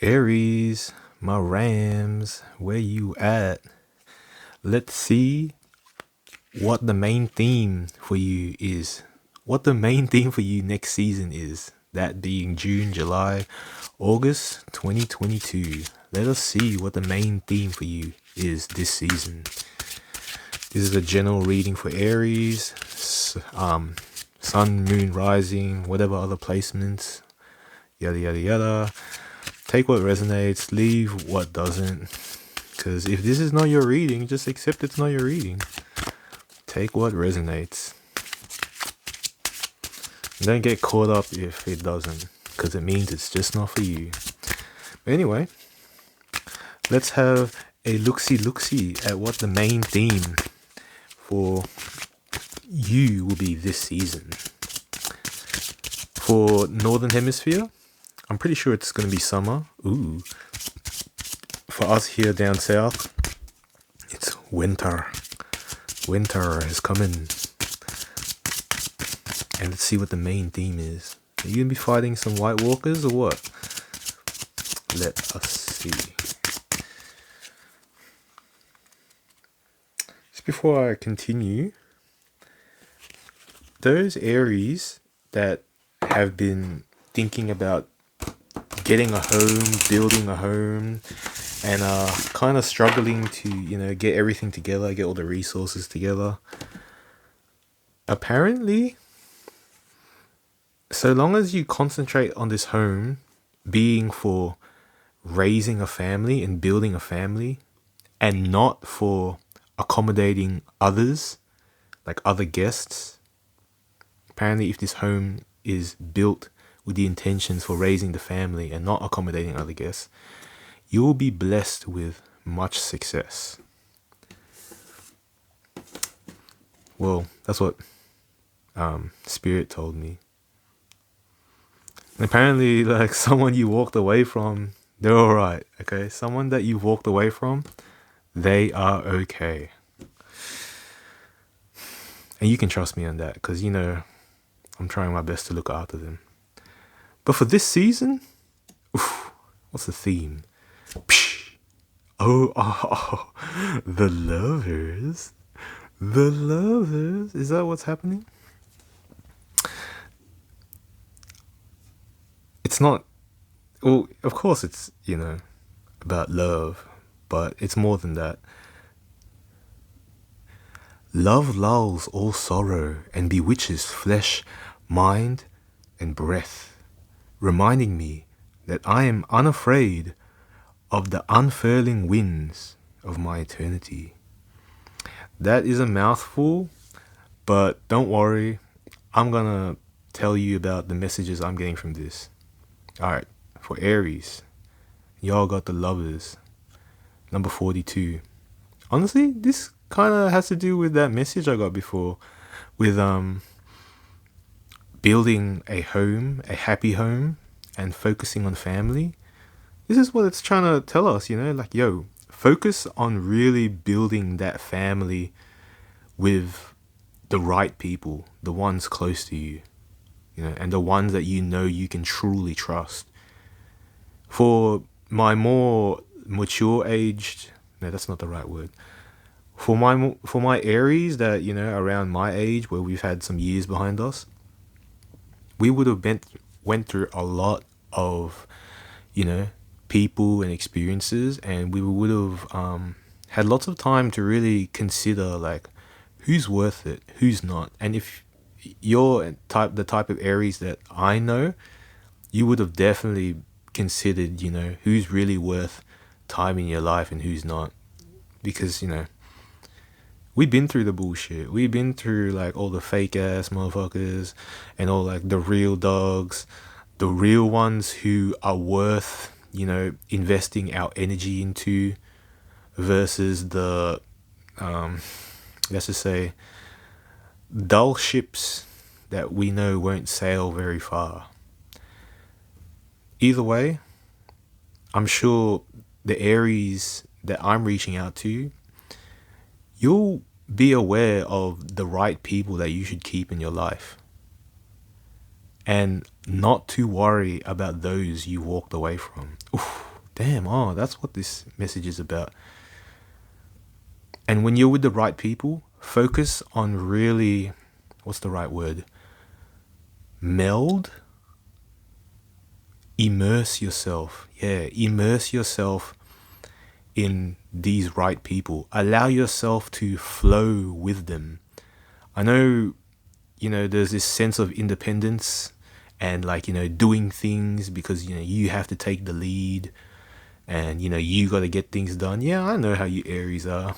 Aries, my Rams, where you at? Let's see what the main theme for you is. What the main theme for you next season is. That being June, July, August 2022. Let us see what the main theme for you is this season. This is a general reading for Aries, Sun, Moon, Rising, whatever other placements, yada yada yada. Take what resonates, leave what doesn't. Because if this is not your reading, just accept it's not your reading. Take what resonates. Don't get caught up if it doesn't, because it means it's just not for you. But anyway, let's have a look-see at what the main theme for you will be this season. For Northern Hemisphere, I'm pretty sure it's going to be summer. Ooh. For us here down south, it's winter. Winter is coming. And let's see what the main theme is. Are you going to be fighting some White Walkers or what? Let us see. Just before I continue, those Aries that have been thinking about getting a home, building a home, and kind of struggling to, get everything together, get all the resources together. Apparently, so long as you concentrate on this home being for raising a family and building a family, and not for accommodating others, like other guests. Apparently, if this home is built with the intentions for raising the family and not accommodating other guests, you will be blessed with much success. Well, that's what Spirit told me. And apparently, like someone you walked away from, they're alright, okay? Someone that you walked away from, they are okay. And you can trust me on that, because, I'm trying my best to look after them. But for this season, what's the theme? Oh, the lovers. The lovers. Is that what's happening? It's not, well, of course it's, about love, but it's more than that. Love lulls all sorrow and bewitches flesh, mind, and breath, reminding me that I am unafraid of the unfurling winds of my eternity. That is a mouthful, but don't worry, I'm gonna tell you about the messages I'm getting from this. Alright, for Aries, y'all got the lovers, number 42. Honestly, this kind of has to do with that message I got before, with building a home, a happy home, and focusing on family. This is what it's trying to tell us, like, focus on really building that family with the right people, the ones close to you, and the ones that you can truly trust. For my more mature aged, no, that's not the right word. For my Aries that, around my age, where we've had some years behind us, we would have went through a lot of, people and experiences, and we would have had lots of time to really consider, like, who's worth it, who's not. And if you're the type of Aries that I know, you would have definitely considered, who's really worth time in your life and who's not. Because, we've been through the bullshit. We've been through, like, all the fake ass motherfuckers and all, like, the real dogs, the real ones who are worth, investing our energy into, versus the, let's just say, dull ships that we know won't sail very far. Either way, I'm sure the Aries that I'm reaching out to, you'll be aware of the right people that you should keep in your life. And not to worry about those you walked away from. Oof. Damn, oh, that's what this message is about. And when you're with the right people, focus on really, what's the right word? Meld, immerse yourself. Yeah, immerse yourself in these right people. Allow yourself to flow with them. I know, there's this sense of independence and like, doing things because, you have to take the lead and, you got to get things done. Yeah, I know how you Aries are.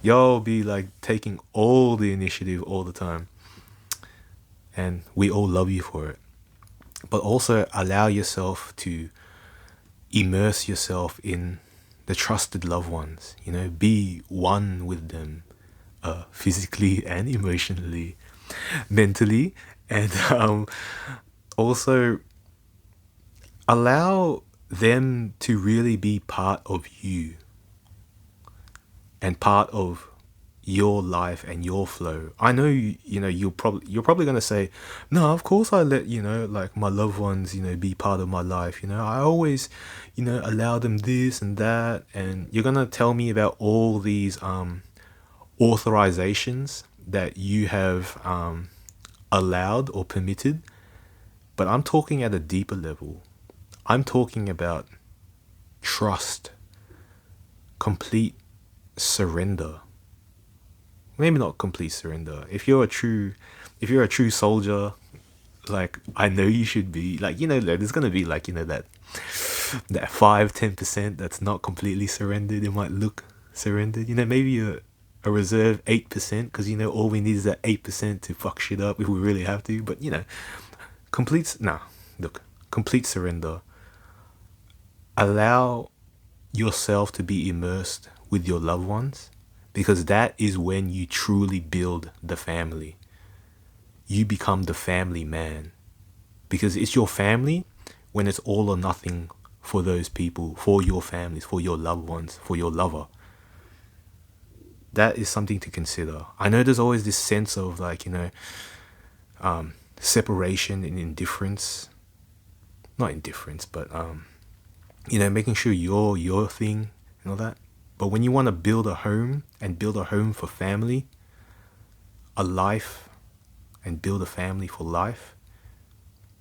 Y'all be like taking all the initiative all the time. And we all love you for it. But also allow yourself to immerse yourself in the trusted loved ones. Be one with them, physically and emotionally, mentally, and also allow them to really be part of you and part of your life and your flow. I know you're probably gonna say, no, of course I let like my loved ones be part of my life. I always allow them this and that, and you're gonna tell me about all these authorizations that you have allowed or permitted. But I'm talking at a deeper level. I'm talking about trust, complete surrender. Maybe not complete surrender. If you're a true soldier, like I know you should be, like there's gonna be like that 5-10% that's not completely surrendered. It might look surrendered. Maybe a reserve 8% because all we need is that 8% to fuck shit up if we really have to. But look, complete surrender. Allow yourself to be immersed with your loved ones because that is when you truly build the family. You become the family man because it's your family when it's all or nothing for those people, for your families, for your loved ones, for your lover. That is something to consider. I know there's always this sense of like, separation and indifference. Not indifference, but making sure you're your thing and all that. But when you want to build a home and build a home for family, a life, and build a family for life,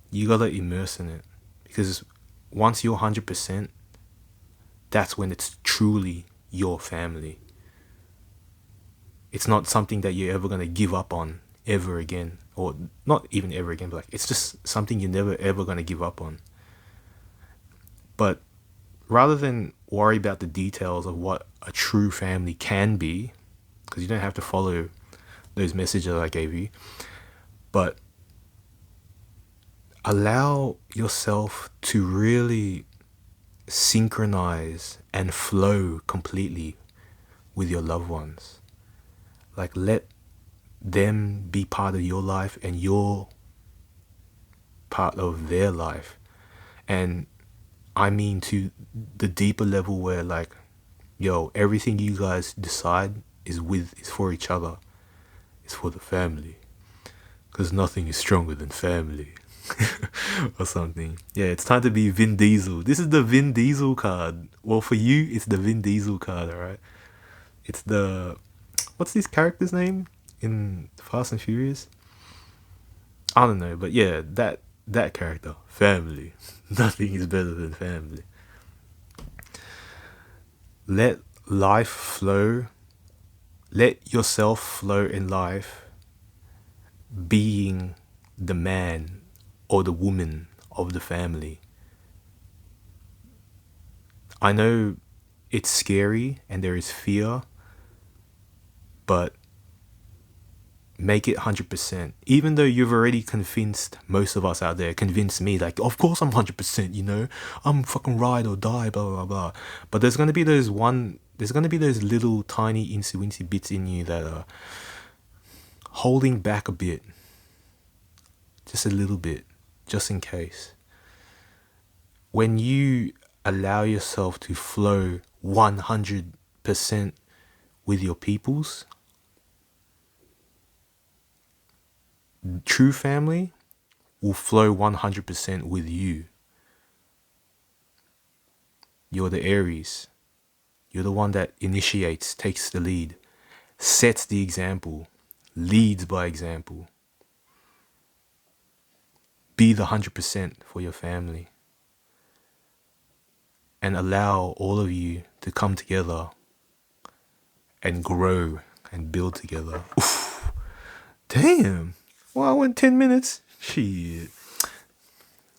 you gotta immerse in it. Because once you're 100%, that's when it's truly your family. It's not something that you're ever gonna give up on ever again. Or not even ever again, but like it's just something you're never ever gonna give up on. But rather than worry about the details of what a true family can be, because you don't have to follow those messages I gave you, but allow yourself to really synchronize and flow completely with your loved ones. Like let them be part of your life and you're part of their life. And I mean to the deeper level where like, everything you guys decide is for each other. It's for the family. Because nothing is stronger than family. Or something. Yeah, it's time to be Vin Diesel. This is the Vin Diesel card. Well, for you, it's the Vin Diesel card, alright? It's the... What's this character's name in Fast and Furious? I don't know, but yeah, that character. Family. Nothing is better than family. Let life flow. Let yourself flow in life, being the man or the woman of the family. I know it's scary and there is fear, but make it 100%. Even though you've already convinced most of us out there, convinced me, like, of course I'm 100%, I'm fucking ride or die, blah, blah, blah. But there's going to be those little tiny incy-wincy bits in you that are holding back a bit. Just a little bit, just in case. When you allow yourself to flow 100% with your peoples, true family will flow 100% with you. You're the Aries. You're the one that initiates, takes the lead, sets the example, leads by example. Be the 100% for your family. And allow all of you to come together and grow and build together. Oof. Damn. Well, I went 10 minutes. Shit.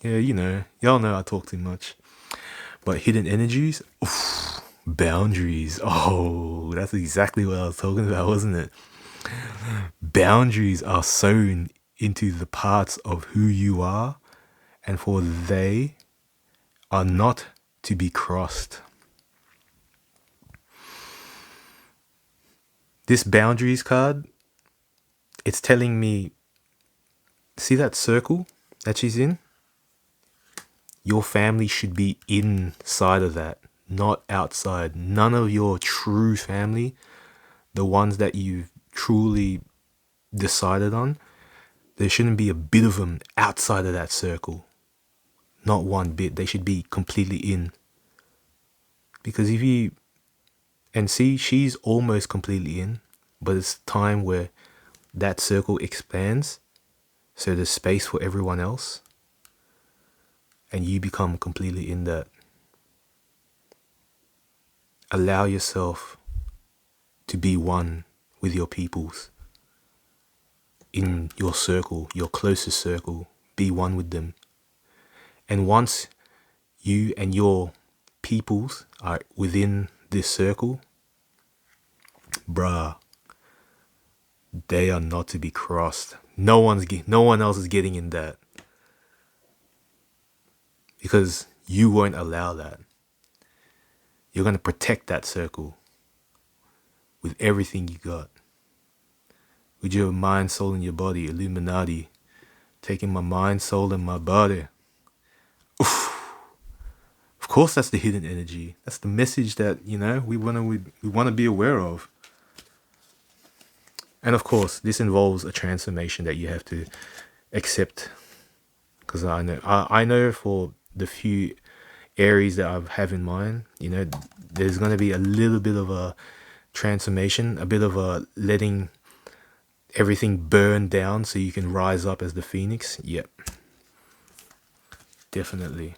Yeah, y'all know I talk too much. But hidden energies, oof, boundaries. Oh, that's exactly what I was talking about, wasn't it? Boundaries are sewn into the parts of who you are, and for they are not to be crossed. This boundaries card, it's telling me, see that circle that she's in? Your family should be inside of that, not outside. None of your true family, the ones that you've truly decided on, there shouldn't be a bit of them outside of that circle. Not one bit. They should be completely in. Because if you, and see, she's almost completely in, but it's time where that circle expands, so there's space for everyone else, and you become completely in that. Allow yourself to be one with your peoples. In your circle, your closest circle, be one with them. And once you and your peoples are within this circle, bruh, they are not to be crossed. No one else is getting in that. Because you won't allow that. You're going to protect that circle with everything you got. With your mind, soul, and your body, Illuminati, taking my mind, soul, and my body. Oof. Of course, that's the hidden energy. That's the message that, we want to be aware of. And of course, this involves a transformation that you have to accept. Because I know for the few Aries that I have in mind, there's going to be a little bit of a transformation, a bit of a letting everything burn down so you can rise up as the phoenix. Yep. Definitely.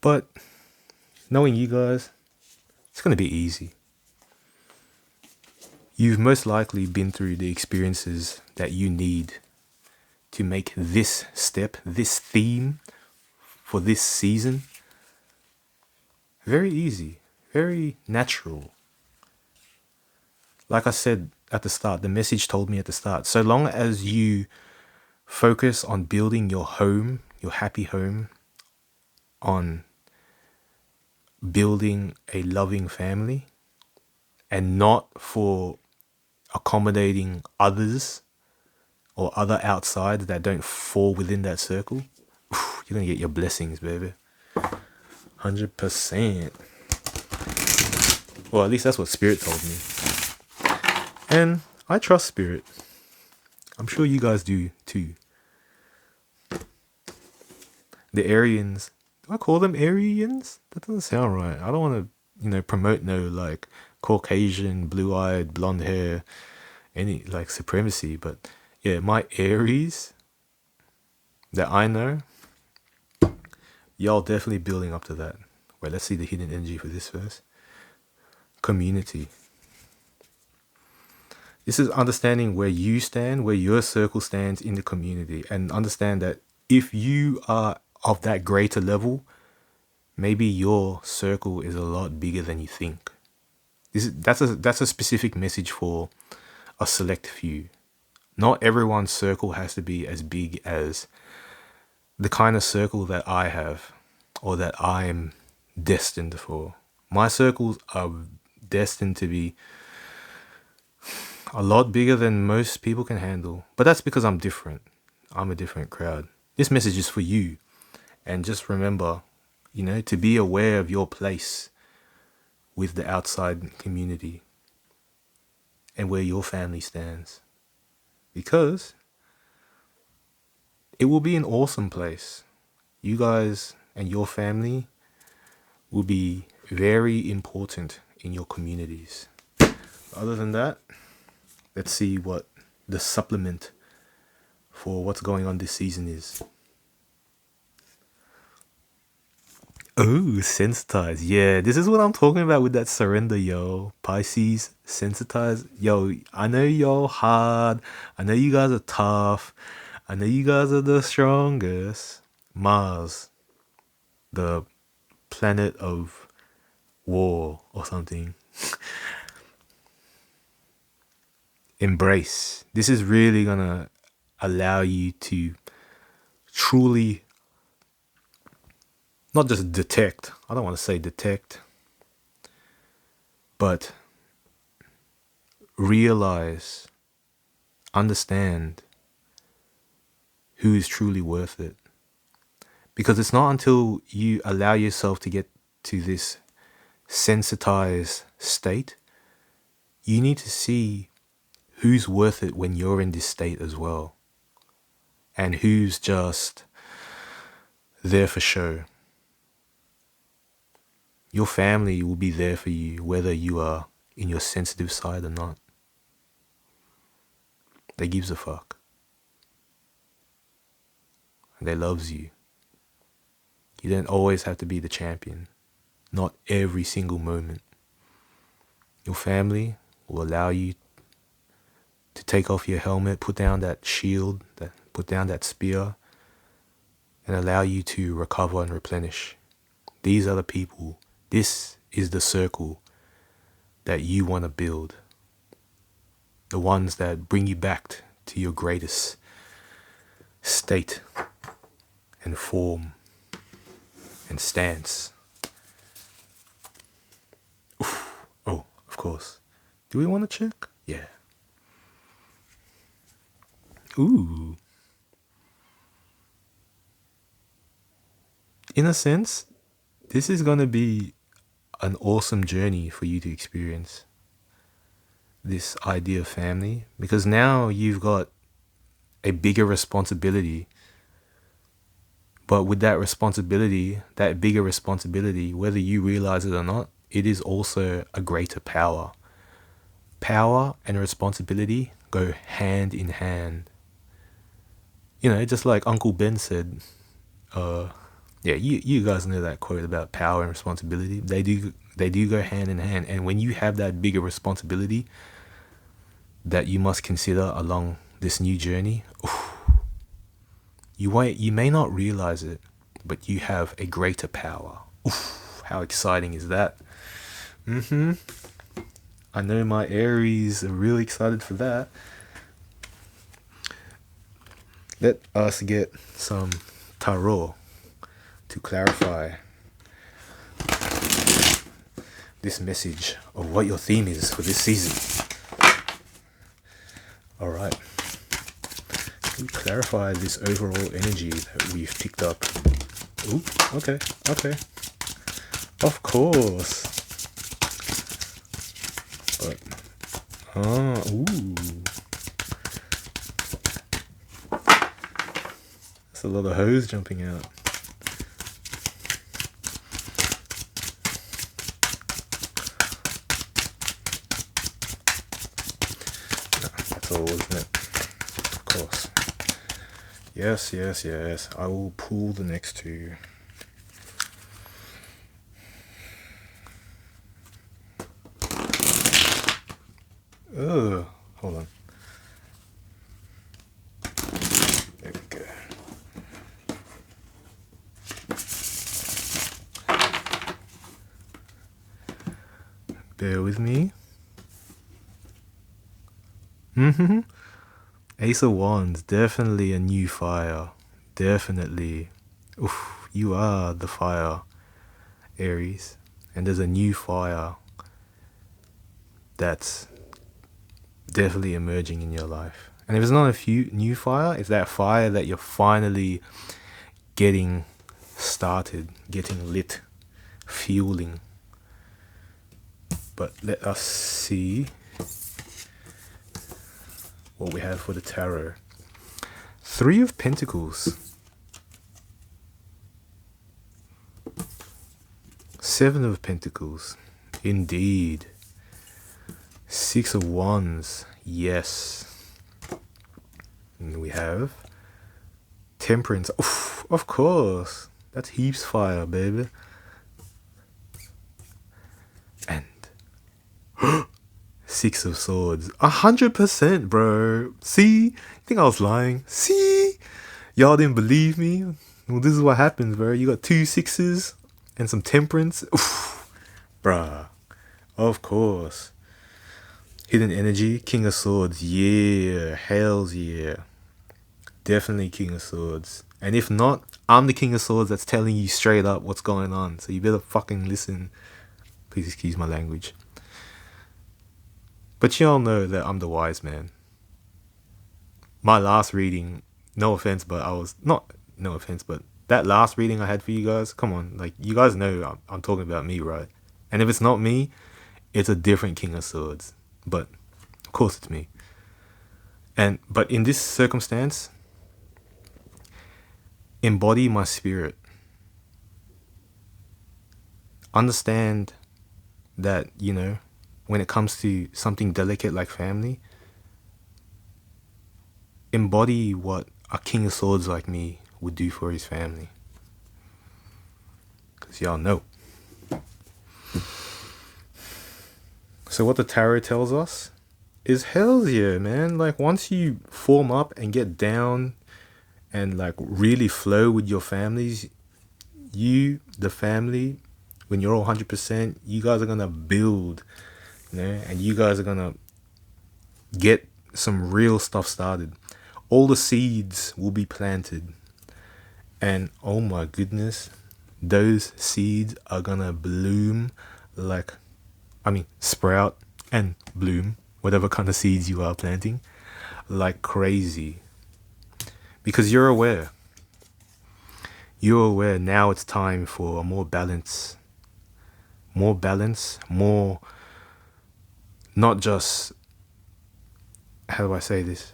But knowing you guys, it's going to be easy. You've most likely been through the experiences that you need to make this step, this theme for this season very easy, very natural. Like I said at the start, the message told me at the start, so long as you focus on building your home, your happy home, on building a loving family, and not for accommodating others or other outsides that don't fall within that circle, you're going to get your blessings, baby. 100%. Well, at least that's what Spirit told me. And I trust Spirit. I'm sure you guys do too. The Aryans, do I call them Aryans? That doesn't sound right. I don't want to, promote no like Caucasian, blue-eyed, blonde hair, any like supremacy. But yeah, my Aries that I know, y'all definitely building up to that. Wait, let's see the hidden energy for this first. Community. This is understanding where you stand, where your circle stands in the community, and understand that if you are of that greater level, maybe your circle is a lot bigger than you think. That's a specific message for a select few. Not everyone's circle has to be as big as the kind of circle that I have or that I'm destined for. My circles are destined to be a lot bigger than most people can handle. But that's because I'm different. I'm a different crowd. This message is for you. And just remember, to be aware of your place with the outside community and where your family stands. Because it will be an awesome place. You guys and your family will be very important in your communities. Other than that, let's see what the supplement for what's going on this season is. Oh, sensitize. Yeah, this is what I'm talking about with that surrender, yo. Pisces, sensitize. Yo, I know y'all hard. I know you guys are tough. I know you guys are the strongest. Mars, the planet of war or something. Embrace. This is really gonna allow you to truly not just detect, I don't want to say detect, but realize, understand who is truly worth it. Because it's not until you allow yourself to get to this sensitized state, you need to see who's worth it when you're in this state as well. And who's just there for show. Your family will be there for you whether you are in your sensitive side or not. They gives a fuck. And they loves you. You don't always have to be the champion. Not every single moment. Your family will allow you to take off your helmet, put down that shield, put down that spear, and allow you to recover and replenish. These are the people. This is the circle that you want to build. The ones that bring you back to your greatest state and form and stance. Oof. Oh, of course. Do we want to check? Yeah. Ooh. In a sense, this is going to be an awesome journey for you to experience this idea of family, because now you've got a bigger responsibility. But with that responsibility, that bigger responsibility, whether you realize it or not, it is also a greater power. Power and responsibility go hand in hand. You know, just like Uncle Ben said, yeah, you guys know that quote about power and responsibility. They do go hand in hand. And when you have that bigger responsibility that you must consider along this new journey, you may not realize it, but you have a greater power. Oof, how exciting is that? I know my Aries are really excited for that. Let us get some tarot to clarify this message of what your theme is for this season. Alright. Can we clarify this overall energy that we've picked up? Ooh, okay. Of course. But, ooh. That's a lot of hoes jumping out. That's all, isn't it? Of course. Yes. I will pull the next two. Ugh, hold on. There we go. Bear with me. Ace of Wands, definitely a new fire. Definitely. Oof, you are the fire, Aries. And there's a new fire that's definitely emerging in your life. And if it's not a new fire, it's that fire that you're finally getting started, getting lit, fueling. But let us see what we have for the tarot. 3 of Pentacles. Seven of Pentacles. Indeed. Six of Wands. Yes. And we have Temperance. Oof, of course. That's heaps fire, baby. And Six of Swords. 100%, bro. See? You think I was lying? See? Y'all didn't believe me? Well, this is what happens, bro. You got two sixes and some temperance. Oof, bruh. Of course. Hidden energy. King of Swords. Yeah. Hells yeah. Definitely King of Swords. And if not, I'm the King of Swords that's telling you straight up what's going on. So you better fucking listen. Please excuse my language. But y'all know that I'm the wise man. My last reading, no offense, but no offense, but that last reading I had for you guys, come on, like, you guys know I'm talking about me, right? And if it's not me, it's a different King of Swords. But, of course it's me. But in this circumstance, embody my spirit. Understand that, when it comes to something delicate like family, embody what a King of Swords like me would do for his family. Because y'all know. So what the tarot tells us is hells yeah, man. Like, once you form up and get down and like really flow with your families, the family, when you're all 100%, you guys are gonna build, and you guys are gonna get some real stuff started. All the seeds will be planted, and oh my goodness, those seeds are gonna bloom sprout and bloom, whatever kind of seeds you are planting, like crazy. Because you're aware now it's time for more balance, not just, how do I say this?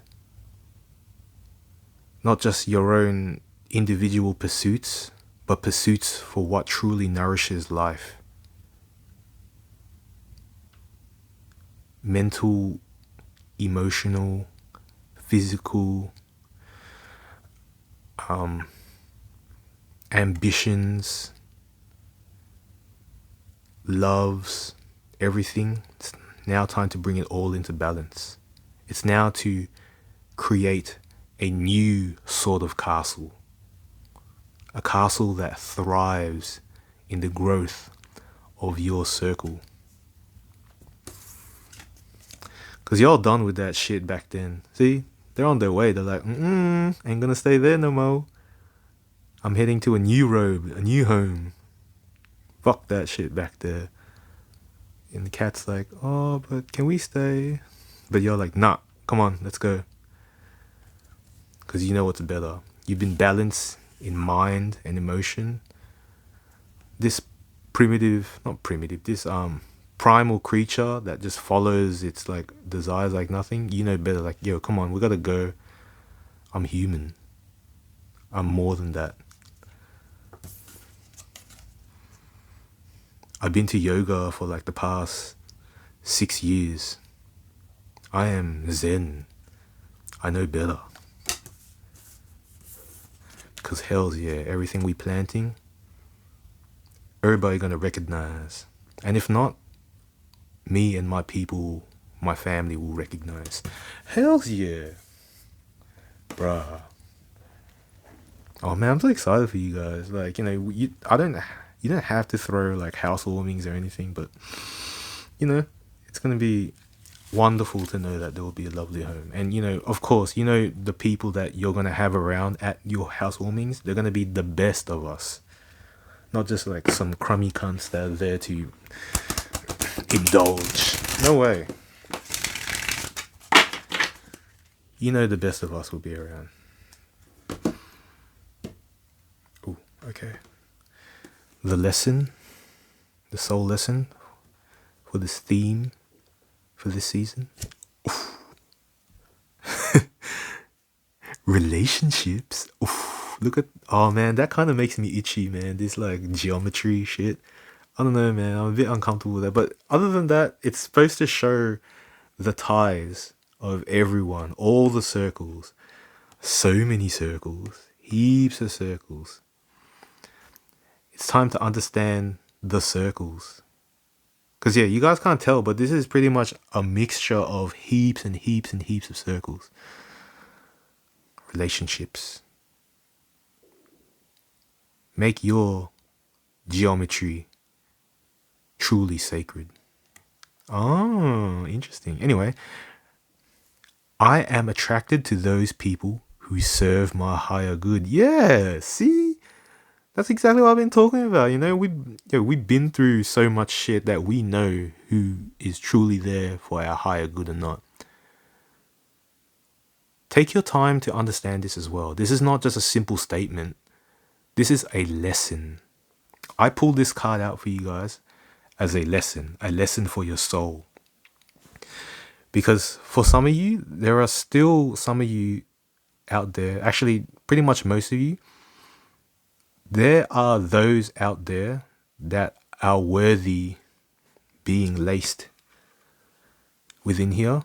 Not just your own individual pursuits, but pursuits for what truly nourishes life. Mental, emotional, physical, ambitions, loves, everything. It's now time to bring it all into balance. It's now to create a new sort of castle. A castle that thrives in the growth of your circle. Because y'all done with that shit back then. See? They're on their way. They're like, ain't gonna stay there no more. I'm heading to a new road, a new home. Fuck that shit back there. And the cat's like, oh, but can we stay? But you're like, nah, come on, let's go. Because you know what's better. You've been balanced in mind and emotion. This primal creature that just follows its like desires like nothing, you know better. Like, yo, come on, we gotta go. I'm human. I'm more than that. I've been to yoga for like the past 6 years. I am Zen. I know better. Because hells yeah, everything we planting, everybody gonna recognize. And if not, me and my people, my family will recognize. Hells yeah. Bruh. Oh man, I'm so excited for you guys. Like, you don't have to throw like housewarmings or anything, but it's gonna be wonderful to know that there will be a lovely home. And of course, the people that you're gonna have around at your housewarmings, they're gonna be the best of us. Not just like some crummy cunts that are there to indulge. No way. The best of us will be around. Ooh, okay. The soul lesson for this theme, for this season. Relationships. Oof. Oh man, that kind of makes me itchy, man. This like geometry shit. I don't know, man. I'm a bit uncomfortable with that. But other than that, it's supposed to show the ties of everyone, all the circles. So many circles, heaps of circles. It's time to understand the circles. Because, yeah, you guys can't tell, but this is pretty much a mixture of heaps and heaps and heaps of circles. Relationships. Make your geometry truly sacred. Oh, interesting. Anyway, I am attracted to those people who serve my higher good. Yeah, see? That's exactly what I've been talking about. We've been through so much shit that we know who is truly there for our higher good or not. Take your time to understand this as well. This is not just a simple statement. This is a lesson. I pulled this card out for you guys as a lesson for your soul. Because for some of you, there are still some of you out there, actually pretty much most of you, there are those out there that are worthy being laced within here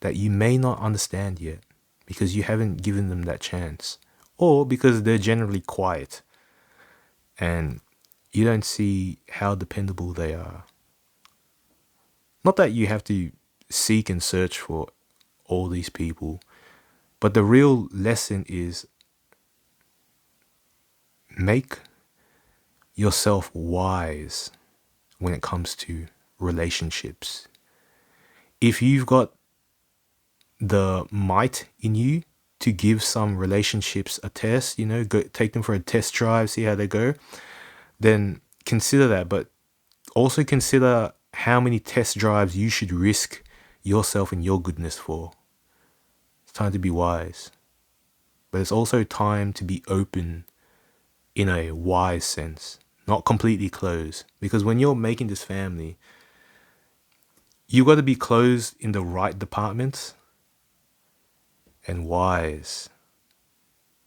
that you may not understand yet because you haven't given them that chance, or because they're generally quiet and you don't see how dependable they are. Not that you have to seek and search for all these people, but the real lesson is make yourself wise when it comes to relationships. If you've got the might in you to give some relationships a test, go take them for a test drive, see how they go, then consider that. But also consider how many test drives you should risk yourself and your goodness for. It's time to be wise. But it's also time to be open in a wise sense, not completely closed. Because when you're making this family, you got to be closed in the right departments and wise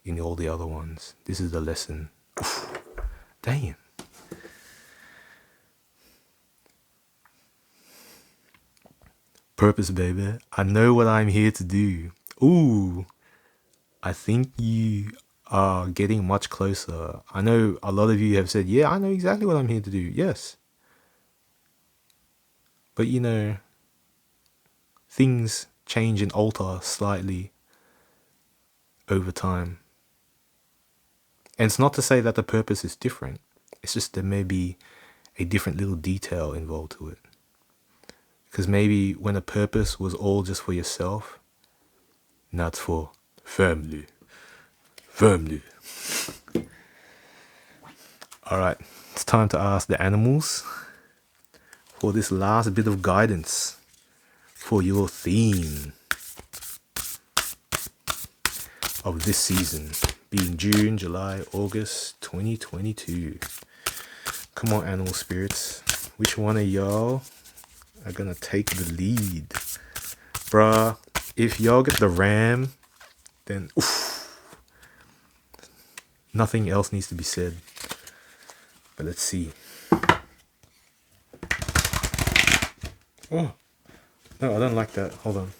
in all the other ones. This is the lesson. Oof, damn. Purpose, baby. I know what I'm here to do. Ooh, I think you are getting much closer. I know a lot of you have said, yeah, I know exactly what I'm here to do. Yes. But things change and alter slightly over time. And it's not to say that the purpose is different. It's just there may be a different little detail involved to it. Because maybe when a purpose was all just for yourself, now it's for family. Family. Alright, it's time to ask the animals for this last bit of guidance for your theme of this season, being June, July, August 2022. Come on, animal spirits. Which one of y'all are gonna take the lead? Bruh, if y'all get the ram, then oof, nothing else needs to be said. But let's see. Oh, no, I don't like that. Hold on.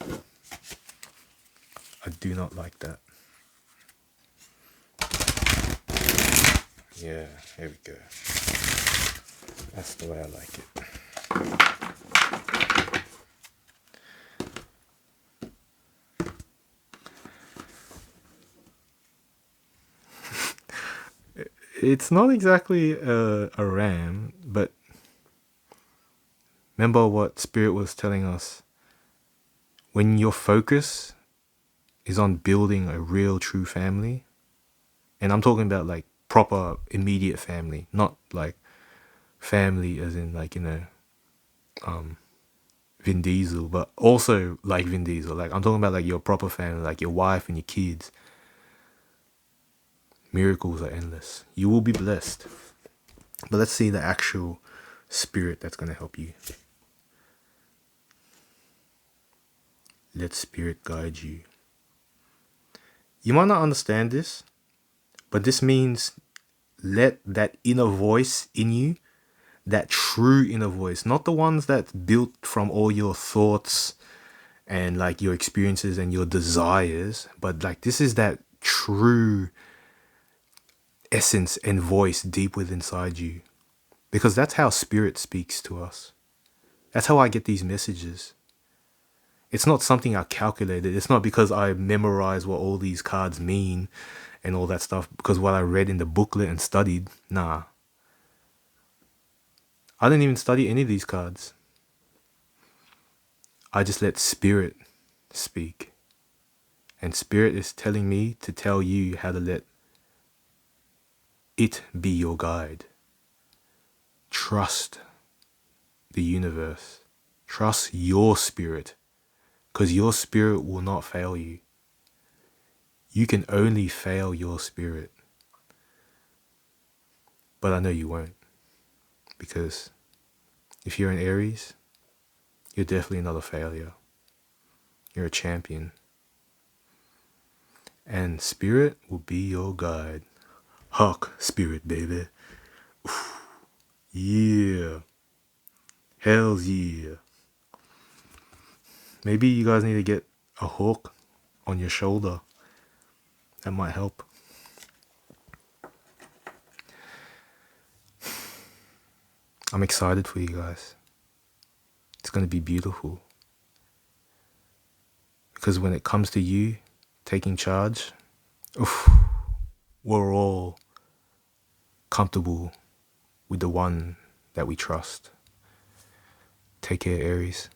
I do not like that. Yeah, here we go. That's the way I like it. It's not exactly a ram, but remember what Spirit was telling us. When your focus is on building a real, true family, and I'm talking about like proper, immediate family, not like family as in like, Vin Diesel, but also like Vin Diesel. Like I'm talking about like your proper family, like your wife and your kids. Miracles are endless. You will be blessed. But let's see the actual spirit that's going to help you. Let spirit guide you. You might not understand this, but this means let that inner voice in you that true inner voice, not the ones that's built from all your thoughts and like your experiences and your desires, but like this is that true essence and voice deep within inside you. Because that's how spirit speaks to us. That's how I get these messages. It's not something I calculated. It's not because I memorized what all these cards mean and all that stuff, because what I read in the booklet and studied. Nah. I didn't even study any of these cards. I just let spirit speak. And spirit is telling me to tell you how to let it be your guide. Trust the universe. Trust your spirit. Because your spirit will not fail you. You can only fail your spirit. But I know you won't. Because if you're an Aries, you're definitely not a failure. You're a champion. And spirit will be your guide. Hawk spirit, baby. Oof. Yeah. Hells yeah. Maybe you guys need to get a hawk on your shoulder. That might help. I'm excited for you guys. It's going to be beautiful. Because when it comes to you taking charge, oof, we're all comfortable with the one that we trust. Take care, Aries.